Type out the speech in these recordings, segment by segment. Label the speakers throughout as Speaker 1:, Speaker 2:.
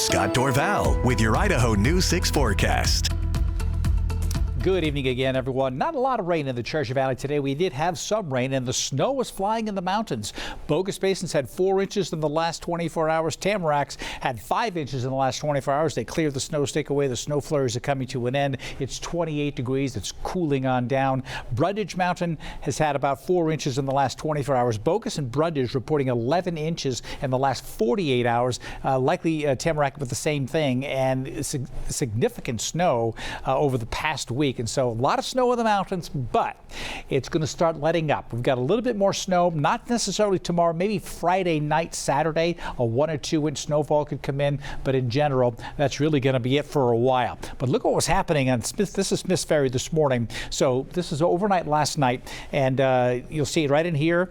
Speaker 1: Scott Dorval with your Idaho News 6 forecast.
Speaker 2: Good evening again, everyone. Not a lot of rain in the Treasure Valley today. We did have some rain, and the snow was flying in the mountains. Bogus Basins had 4 inches in the last 24 hours. Tamaracks had 5 inches in the last 24 hours. They cleared the snow stake away. The snow flurries are coming to an end. It's 28 degrees. It's cooling on down. Brundage Mountain has had about 4 inches in the last 24 hours. Bogus and Brundage reporting 11 inches in the last 48 hours. Likely Tamarack with the same thing, and significant snow over the past week. And so a lot of snow in the mountains, but it's going to start letting up. We've got a little bit more snow, not necessarily tomorrow, maybe Friday night, Saturday, a 1 or 2 inch snowfall could come in. But in general, that's really going to be it for a while. But look what was happening on Smith. This is Smith's Ferry this morning. So this is overnight last night, and you'll see it right in here.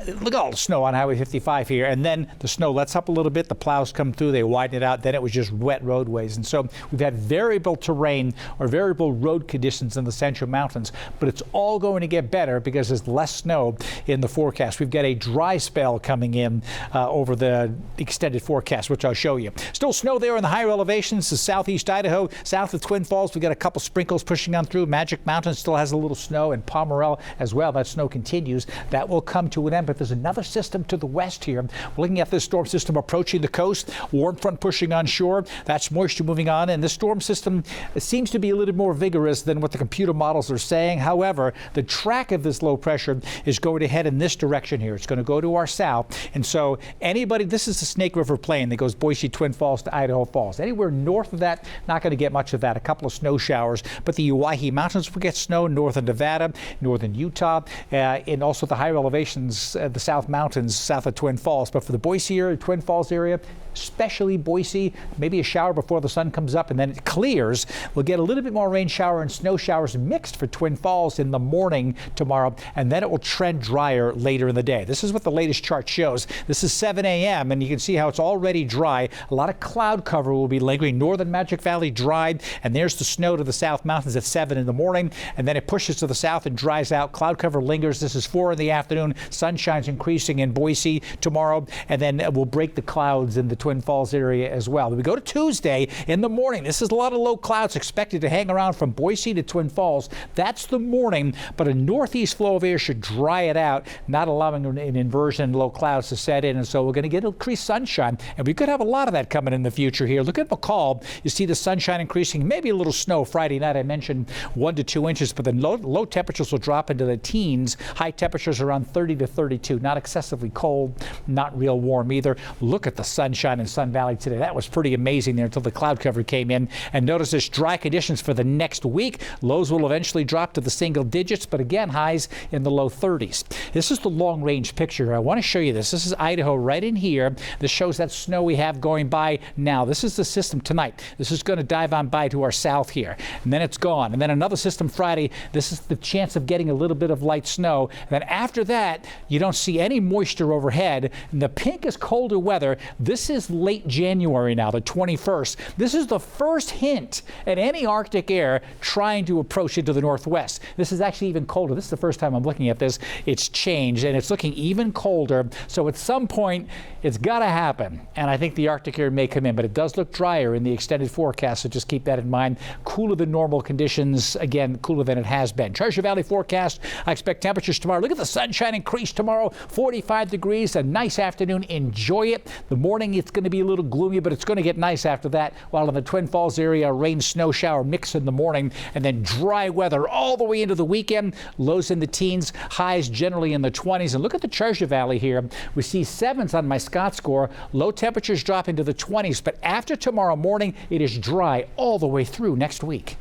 Speaker 2: Look at all the snow on Highway 55 here. And then the snow lets up a little bit. The plows come through. They widen it out. Then it was just wet roadways. And so we've had variable terrain or variable road conditions in the Central Mountains, but it's all going to get better because there's less snow in the forecast. We've got a dry spell coming in over the extended forecast, which I'll show you. Still snow there in the higher elevations, the southeast Idaho, south of Twin Falls. We've got a couple sprinkles pushing on through. Magic Mountain still has a little snow, and Pomerelle as well. That snow continues. That will come to an end, but there's another system to the west here. We're looking at this storm system approaching the coast, warm front pushing on shore. That's moisture moving on, and this storm system seems to be a little more vigorous than what the computer models are saying. However, the track of this low pressure is going to head in this direction here. It's going to go to our south. And so anybody, this is the Snake River Plain that goes Boise, Twin Falls to Idaho Falls. Anywhere north of that, not going to get much of that. A couple of snow showers, but the Uwaihe Mountains will get snow, northern Nevada, northern Utah, and also the higher elevations, the South Mountains, south of Twin Falls. But for the Boise area, Twin Falls area, especially Boise, maybe a shower before the sun comes up and then it clears. We'll get a little bit more rain shower and snow showers mixed for Twin Falls in the morning tomorrow, and then it will trend drier later in the day. This is what the latest chart shows. This is 7 a.m. and you can see how it's already dry. A lot of cloud cover will be lingering. Northern Magic Valley dried, and there's the snow to the South Mountains at 7 in the morning, and then it pushes to the south and dries out. Cloud cover lingers. This is 4 in the afternoon. Sunshine's increasing in Boise tomorrow, and then we'll break the clouds in the Twin Falls area as well. We go to Tuesday in the morning. This is a lot of low clouds expected to hang around from Boise to Twin Falls. That's the morning, but a northeast flow of air should dry it out, not allowing an inversion, low clouds to set in. And so we're going to get increased sunshine, and we could have a lot of that coming in the future here. Look at McCall. You see the sunshine increasing, maybe a little snow Friday night. I mentioned 1 to 2 inches, but the low temperatures will drop into the teens. High temperatures around 30 to 32. Not excessively cold, not real warm either. Look at the sunshine in Sun Valley today. That was pretty amazing there until the cloud cover came in. And notice this dry conditions for the next week. Lows will eventually drop to the single digits, but again, highs in the low 30s. This is the long-range picture. I want to show you this. This is Idaho right in here. This shows that snow we have going by now. This is the system tonight. This is going to dive on by to our south here, and then it's gone. And then another system Friday. This is the chance of getting a little bit of light snow. And then after that, you don't see any moisture overhead. And the pink is colder weather. This is late January now, the 21st. This is the first hint at any Arctic air trying to approach into the northwest. This is actually even colder. This is the first time I'm looking at this. It's changed, and it's looking even colder. So at some point, it's got to happen. And I think the Arctic air may come in, but it does look drier in the extended forecast, so just keep that in mind. Cooler than normal conditions. Again, cooler than it has been. Treasure Valley forecast. I expect temperatures tomorrow. Look at the sunshine increase tomorrow. 45 degrees, a nice afternoon. Enjoy it. The morning, it's going to be a little gloomy, but it's going to get nice after that. While in the Twin Falls area, rain, snow shower mix in the morning, and then dry weather all the way into the weekend. Lows in the teens, highs generally in the 20s. And look at the Treasure Valley here. We see 7s on my Scott score. Low temperatures drop into the 20s, but after tomorrow morning, it is dry all the way through next week.